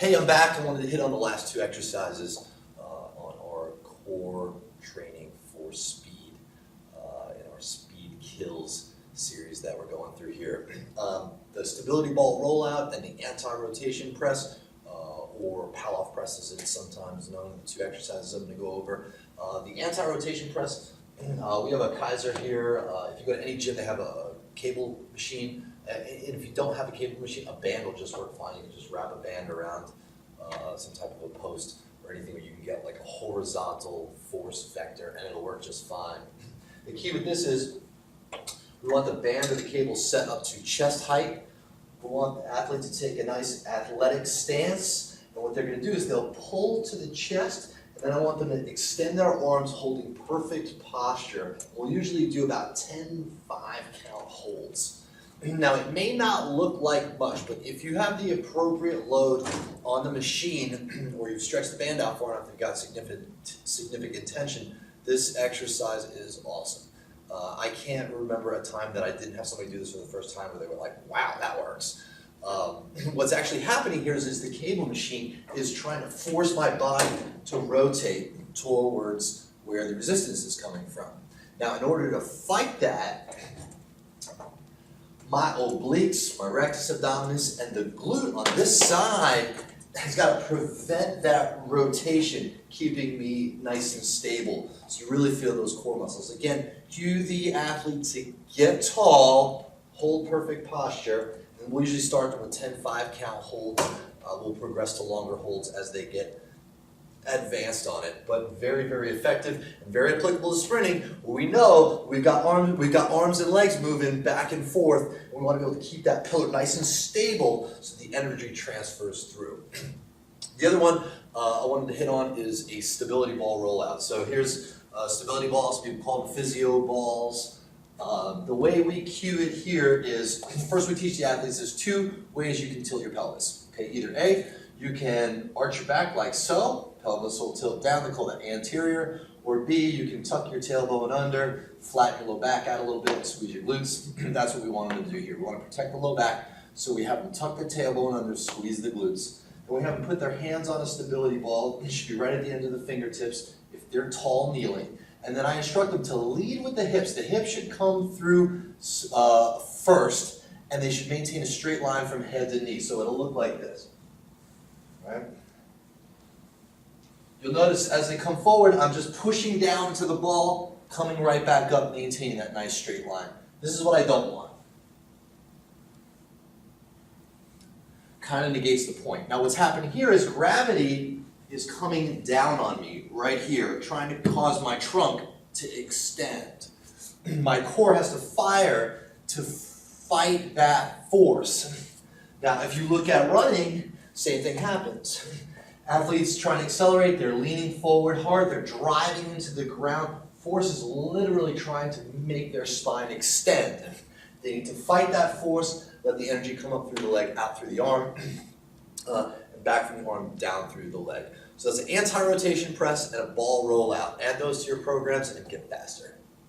Hey, I'm back. I wanted to hit on the last two exercises on our core training for speed in our Speed Kills series that we're going through here. The stability ball rollout and the anti-rotation press, or pal-off press as it's sometimes known, the two exercises I'm going to go over. The anti-rotation press, we have a Kaiser here. If you go to any gym, they have a cable machine. And if you don't have a cable machine, a band will just work fine. You can just wrap a band around some type of a post or anything where you can get like a horizontal force vector and it'll work just fine. The key with this is we want the band or the cable set up to chest height. We want the athlete to take a nice athletic stance, and what they're going to do is they'll pull to the chest, and then I want them to extend their arms holding perfect posture. We'll usually do about 10 5-count holds. Now, it may not look like much, but if you have the appropriate load on the machine, or you've stretched the band out far enough, you've got significant tension, this exercise is awesome. I can't remember a time that I didn't have somebody do this for the first time where they were like, wow, that works. What's actually happening here is the cable machine is trying to force my body to rotate towards where the resistance is coming from. Now, in order to fight that, my obliques, my rectus abdominis, and the glute on this side has got to prevent that rotation, keeping me nice and stable. So you really feel those core muscles. Again, cue the athlete to get tall, hold perfect posture, and we'll usually start them with 10 5-count holds. We'll progress to longer holds as they get advanced on it, but very, very effective and very applicable to sprinting, where we know we've got arms and legs moving back and forth, and we want to be able to keep that pillar nice and stable so the energy transfers through. The other one I wanted to hit on is a stability ball rollout. So here's stability balls, people call them physio balls. The way we cue it here is, first we teach the athletes there's two ways you can tilt your pelvis. Okay, either A, you can arch your back like so, pelvis will tilt down, they call that anterior, or B, you can tuck your tailbone under, flatten your low back out a little bit, squeeze your glutes. That's what we want them to do here. We want to protect the low back, so we have them tuck their tailbone under, squeeze the glutes. And we have them put their hands on a stability ball. It should be right at the end of the fingertips if they're tall, kneeling. And then I instruct them to lead with the hips. The hips should come through first, and they should maintain a straight line from head to knee. So it'll look like this. Right? You'll notice as they come forward, I'm just pushing down to the ball, coming right back up, maintaining that nice straight line. This is what I don't want. Kind of negates the point. Now what's happening here is gravity is coming down on me right here, trying to cause my trunk to extend. My core has to fire to fight that force. Now if you look at running, same thing happens. Athletes trying to accelerate, they're leaning forward hard, they're driving into the ground. Force is literally trying to make their spine extend. They need to fight that force, let the energy come up through the leg, out through the arm, and back from the arm, down through the leg. So that's an anti-rotation press and a ball rollout. Add those to your programs and get faster.